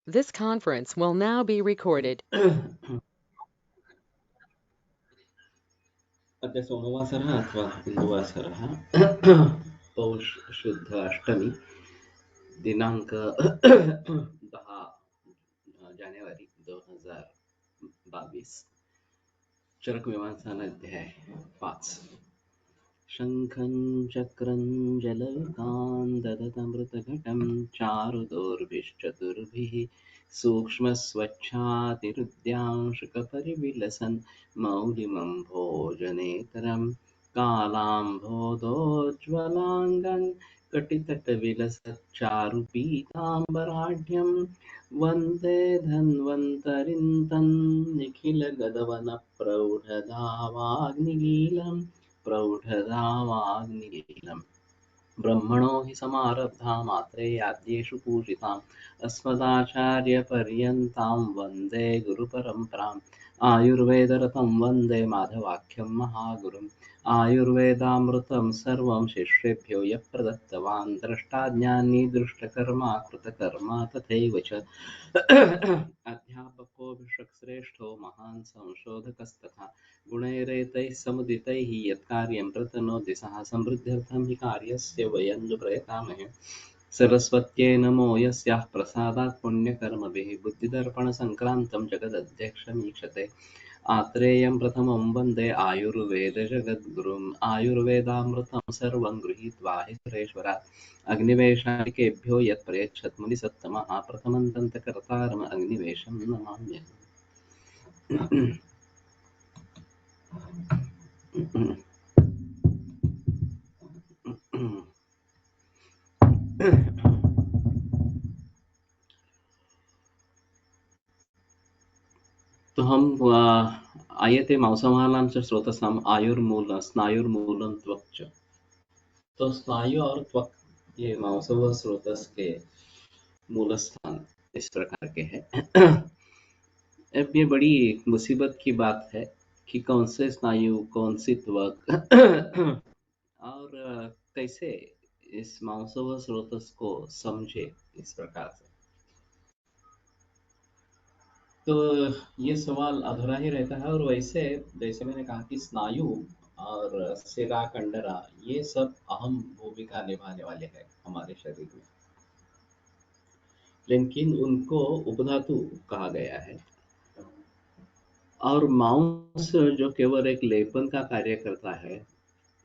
This conference will now be recorded. अद्य सोमवासरः अथवा इन्दुवासरः पौष शुद्ध अष्टमी दिनांक 10 जानेवारी 2022 चरकमीमांसा अध्याय 5 शङ्खं चक्रं जलकान् ददतमृतघटं चारुदोर्भिश्चतुर्भिः सूक्ष्मस्वच्छातिरुद्यांशुकपरिविलसन् मौलिमं भोजनेतरं कालाम्भोदोज्ज्वलाङ्गं कटितटविलसच्चारुपीताम्बराढ्यं वन्दे धन्वन्तरिं तं निखिलगगनप्रौढधावाग्निलीलम् प्रौढधावाग्निलीलम् ब्रह्मणो हि समारब्धा मात्रेयाद्येषु पूजिताम् अस्मदाचार्यपर्यन्तां वन्दे गुरुपरम्पराम् आयुर्वेदरतं वन्दे माधवाख्यं महागुरुम् आयुर्वेदामृतं सर्वं शिष्येभ्यो यः प्रदत्तवान् द्रष्टाज्ञानी दृष्टकर्मा कृतकर्मा तथैव च अध्यापकोऽभिषक्श्रेष्ठो महान् संशोधकस्तथा गुणैरेतैः समुदितैः यत्कार्यं प्रतनोति सः समृद्ध्यर्थं हि कार्यस्य वयं प्रयतामहे सरस्वत्यै नमो यस्याः प्रसादात् पुण्यकर्मभिः बुद्धिदर्पणसङ्क्रान्तं जगदध्यक्षमीक्षते आत्रेयं प्रथमं वन्दे आयुर्वेदजगद्गुरुम् आयुर्वेदामृतं सर्वं गृहीत्वा हि सुरेश्वरात् अग्निवेशादिकेभ्यो यत् प्रयच्छत् मुनिसत्तमः प्रथमं दन्तकर्तारम् अग्निवेशं नमाम्यहम्। तो हम आयते मांसमालां च स्रोतसाम आयुर्मूल स्नायुर्मूलं त्वक् च। तो स्नायु और त्वक ये मांसव स्रोतस के मूल स्थान इस प्रकार के हैं। अब ये बड़ी मुसीबत की बात है कि कौन से स्नायु कौन सी त्वक और कैसे इस मांसव स्रोतस को समझे इस प्रकार से। तो ये सवाल अधूरा ही रहता है और वैसे जैसे मैंने कहा कि स्नायु और सिरा कंडरा ये सब अहम भूमिका निभाने वाले हैं हमारे शरीर में, लेकिन उनको उपधातु कहा गया है और मांस जो केवल एक लेपन का कार्य करता है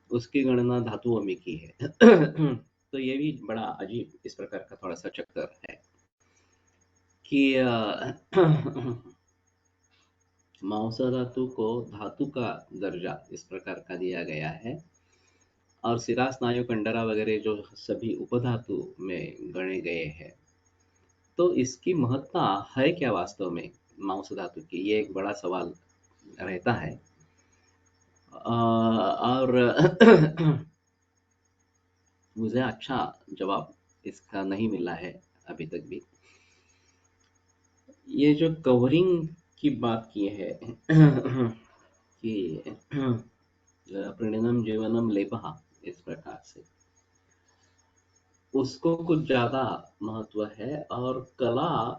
उसकी गणना धातुओं में की है। तो ये भी बड़ा अजीब इस प्रकार का थोड़ा सा चक्कर है कि मांस धातु को धातु का दर्जा इस प्रकार का दिया गया है और सिरा स्नायु कंडरा वगैरह जो सभी उपधातु में गणे गए हैं। तो इसकी महत्ता है क्या वास्तव में मांस धातु की, ये एक बड़ा सवाल रहता है। और मुझे अच्छा जवाब इसका नहीं मिला है अभी तक भी। ये जो कवरिंग की बात की है कि प्रणीनम जीवनम लेपहा इस प्रकार से उसको कुछ ज़्यादा महत्व है और कला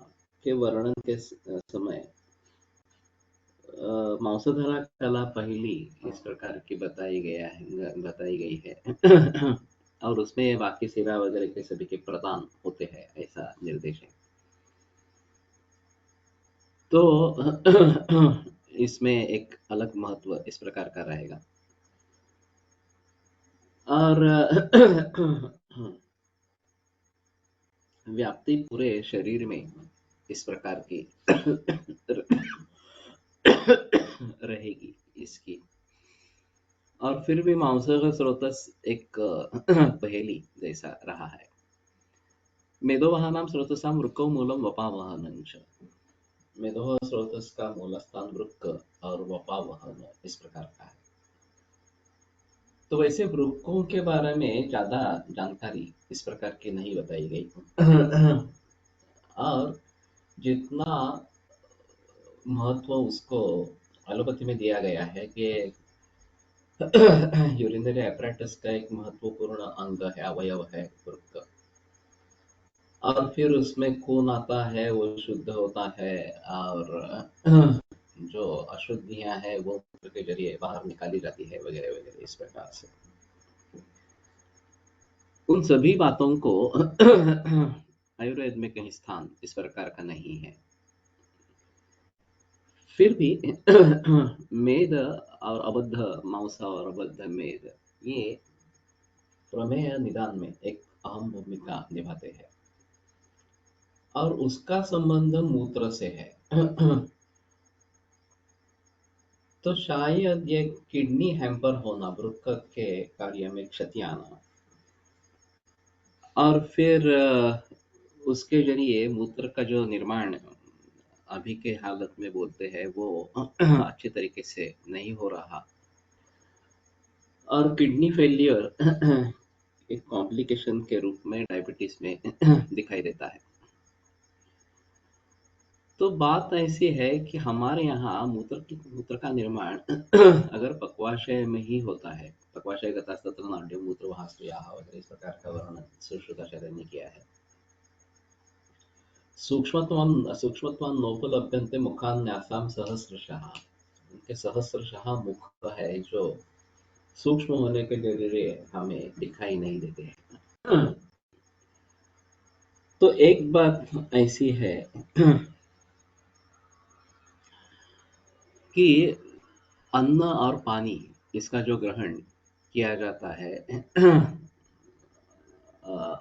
के वर्णन के समय मांसधरा कला पहली इस प्रकार की बताई गई है। और उसमें बाकी सिरा वगैरह के सभी के प्रदान होते हैं ऐसा निर्देश है। तो इसमें एक अलग महत्व इस प्रकार का रहेगा और व्याप्ति पूरे शरीर में इस प्रकार की रहेगी इसकी। और फिर भी मांसाहार स्रोतस एक पहेली जैसा रहा है। मेदोवहानां स्रोतसां वृक्कौ मूलं वपावहनं च। मेदोह स्रोतस का मूल स्थान वृक्क और वपावहन इस प्रकार का है। तो वैसे वृक्कों के बारे में ज्यादा जानकारी इस प्रकार की नहीं बताई गई। और जितना महत्व उसको एलोपैथी में दिया गया है कि यूरिनरी apparatus का एक महत्वपूर्ण अंग है, अवयव है वृक्क। और फिर उसमें खून आता है, वो शुद्ध होता है, और जो अशुद्धियां हैं वो मूत्र के जरिए बाहर निकाली जाती है, वगैरह वगैरह इस प्रकार से। उन सभी बातों को आयुर्वेद में कहीं स्थान इस प्रकार का नहीं है। फिर भी मेद और अबद्ध मांस और अबद्ध मेद, ये प्रमेय निदान में एक अहम भूमिका निभाते हैं, और उसका संबंध मूत्र से है। तो शायद ये किडनी हैम्पर होना, वृक्क के कार्य में क्षति आना, और फिर उसके जरिए मूत्र का जो निर्माण अभी के हालत में बोलते हैं वो अच्छे तरीके से नहीं हो रहा, और किडनी फेलियर एक कॉम्प्लिकेशन के रूप में डायबिटीज में दिखाई देता है। तो बात ऐसी है कि हमारे यहाँ मूत्र का निर्माण अगर पक्वाशय में ही होता है, पक्वाशय गतास्तत्र नाड्यम मूत्र वहास्त्रियाः वगैरह इस प्रकार का वर्णन सुश्रुताचार्य ने किया है। सूक्ष्मत्वान् नोपलभ्यन्ते मुखान्यासां सहस्रशः, उनके सहस्रशः मुख है जो सूक्ष्म होने के जरिए हमें दिखाई नहीं देते हैं। तो एक बात ऐसी है कि अन्न और पानी, इसका जो ग्रहण किया जाता है,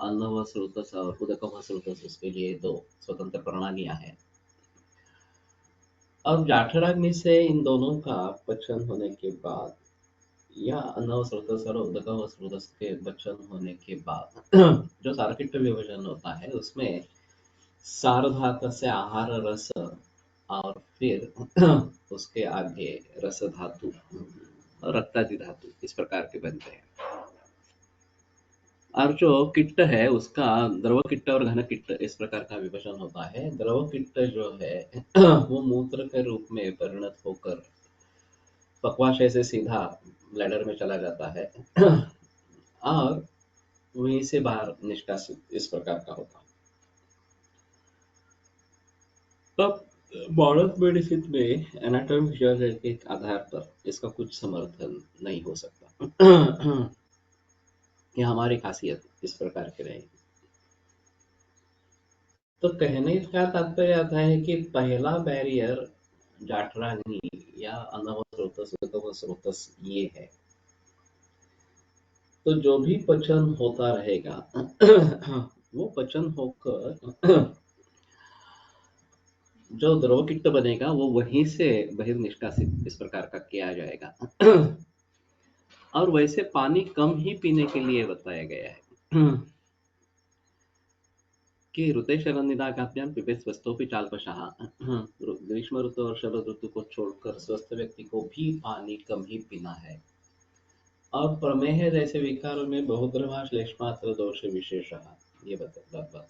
अन्न व स्रोतस और उदक व स्रोतस, उसके लिए दो स्वतंत्र प्रणालियां हैं, और जाठराग्नि से इन दोनों का पचन होने के बाद, या अन्न व स्रोतस और उदक व स्रोतस के पचन होने के बाद जो सारकिट विभाजन होता है, उसमें सारधात से आहार रस, और फिर उसके आगे रस धातु और रक्तादि धातु इस प्रकार के बनते हैं। और जो किट्ट है उसका द्रव किट्ट और घन किट्ट इस प्रकार का विभाजन होता है। द्रव किट्ट जो है वो मूत्र के रूप में परिणत होकर पक्वाशय से सीधा ब्लैडर में चला जाता है और वहीं से बाहर निष्कासित इस प्रकार का होता है। तब मॉडर्न मेडिसिन में एनाटॉमी फिजियोलॉजी के आधार पर इसका कुछ समर्थन नहीं हो सकता कि हमारी खासियत इस प्रकार की रहेगी। तो कहने का तात्पर्य आता है कि पहला बैरियर जाठराग्नि या अनवस्रोतस ये है। तो जो भी पचन होता रहेगा वो पचन होकर जो द्रव किट्ट बनेगा वो वहीं से बहिर्निष्कासित इस प्रकार का किया जाएगा। और वैसे पानी कम ही पीने के लिए बताया गया है कि ऋते शरनिदाघाभ्याम पिबेत स्वस्थोपि चाल्पशः। ग्रीष्म ऋतु और शरद ऋतु को छोड़कर स्वस्थ व्यक्ति को भी पानी कम ही पीना है। और प्रमेह जैसे विकार में बहुद्रवा श्लेष्मात्र दोष विशेषः, ये बता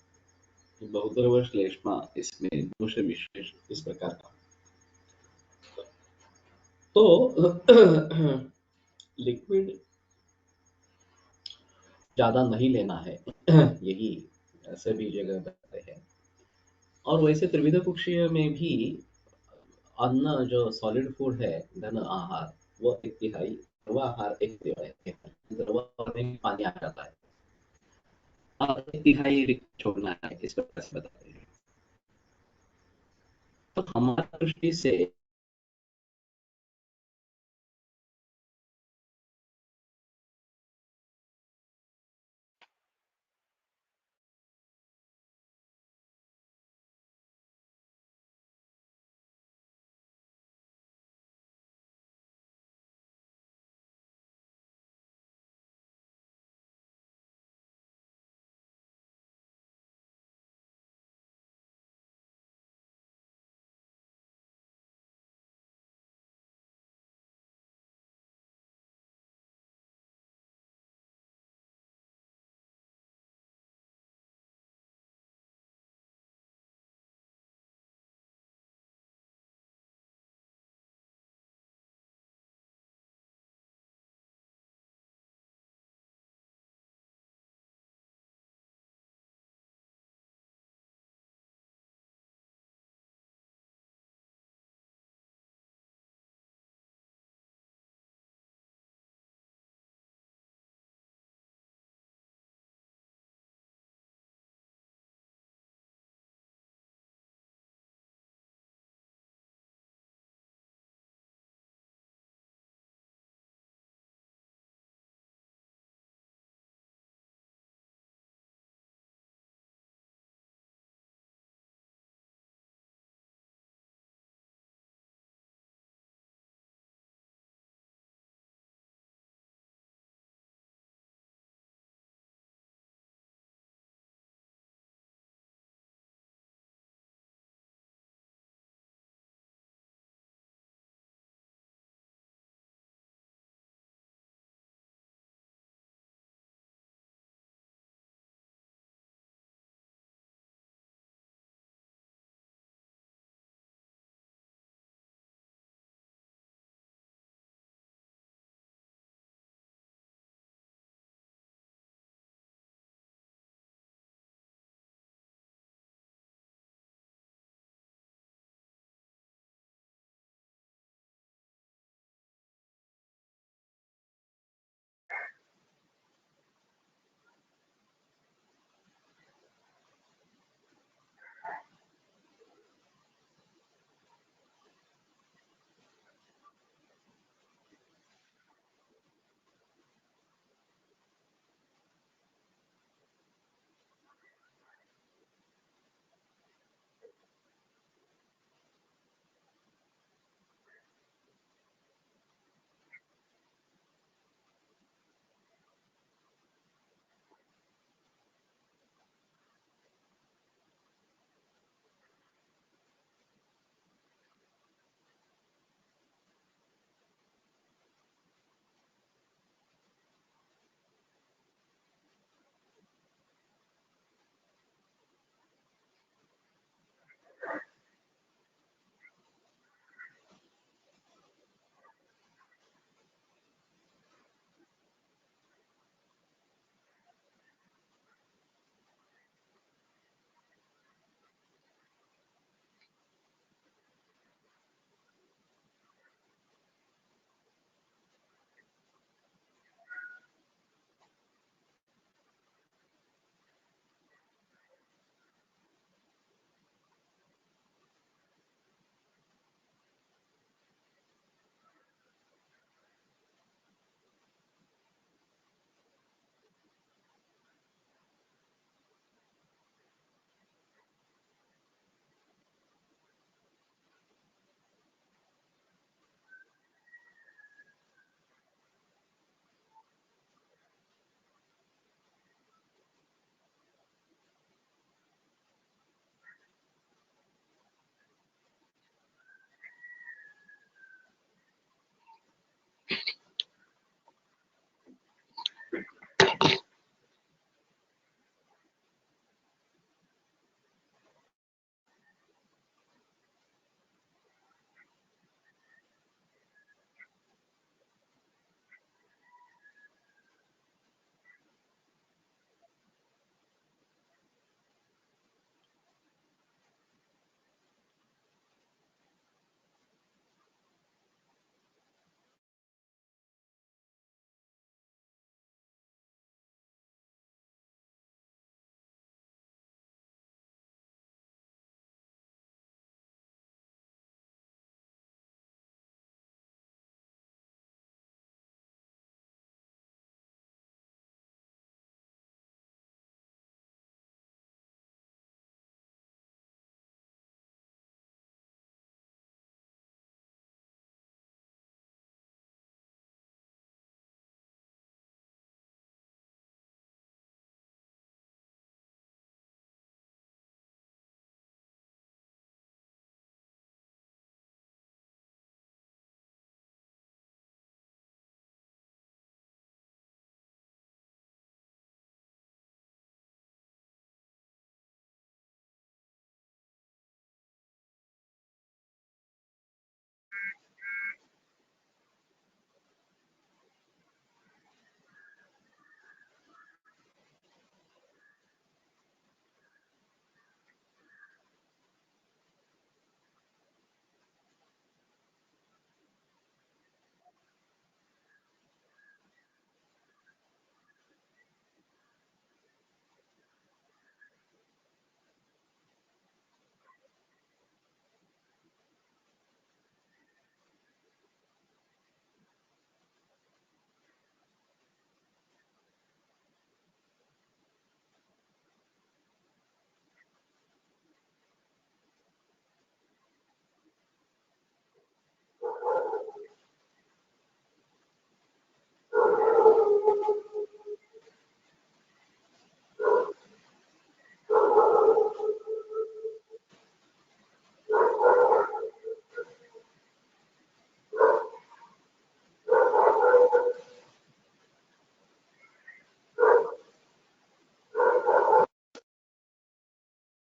बहुद्रव श्लेष्मा इसमें दोष विशेष इस प्रकार का। तो लिक्विड ज्यादा नहीं लेना है यही सभी जगह बताते हैं। और वैसे त्रिविध कुक्षीय में भी अन्न जो सॉलिड फूड है, घन आहार, वो 1/3, द्रव आहार 1/3, द्रव में पानी आ जाता है और 1/3 रिक्त छोड़ना है, इस प्रकार से बताते हैं। तो हमारी दृष्टि से